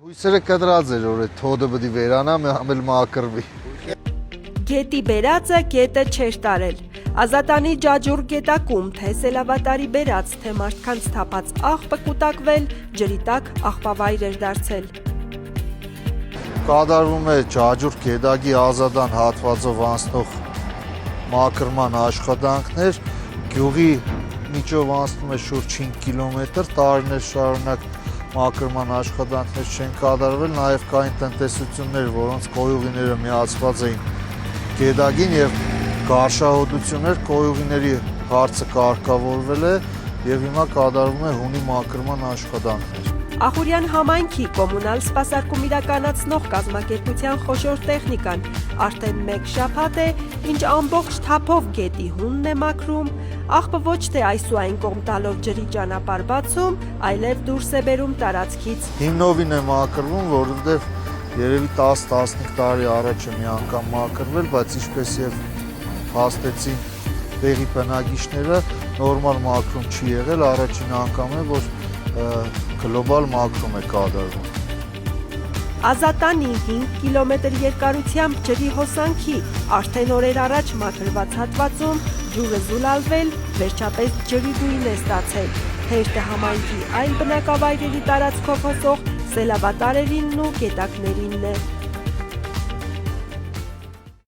Հույսերը կտրած էր, որ այդ հոդը պիտի վերանա, ամել մակրվի։ Գետի բերածը գետը չէր տարել։ Ազատանի ջաջուր գետակում թե սելավատարի բերած, թե մարդկանց թափած աղբը կուտակվել, ջրի տակ աղբավայր էր դարձել։ Կատարվում է ջաջուր գետակի ազատան հատվածով անցնող մաքրման աշխատանքներ, գյուղի միջով անցնում է շուրջ 5 կիլոմետր, տարիներ շարունակ մաքրման աշխատանքներ չեն կատարվել, նաև կային տնտեսություններ, որոնց կոյուղիները միացված էին գետակին եւ գարշահոտություններ, կոյուղիների հարցը կարգավորվել է եւ հիմա կատարվում է հունի մաքրման աշխատանքներ։ Ախուրյան համայնքի կոմունալ սպասարկում իրականացնող կազմակերպության խոշոր տեխնիկան արդեն մեկ շաբաթ է, ինչ ամբողջ թափով գետի հունն է մաքրում, աղբը ոչ թե այսուայն կողմ տալով ջրի ճանապարհ բացում, այլև դուրս է բերում տարածքից։ Հիմնովին է մաքրվում, որովհետեւ երևի 10-15 տարի առաջ է մի անգամ մաքրվել, բայց ինչպես եւ հաստեցին տեղի բնակիչները, նորմալ մաքրում չի եղել, առաջին անգամ է, որ գլոբալ մաքրում է կատարվում։ Ազատանի 5 կիլոմետր երկարությամբ ջրի հոսանքի արդեն օրեր առաջ մաքրված հատվածում ջուրը զուլալվել, վերջապես ջրի գույն է ստացել։ Հերթը համայնքի այլ բնակավայրերի տարածքով հոսող սելավատարերինն ու գետակներինն է։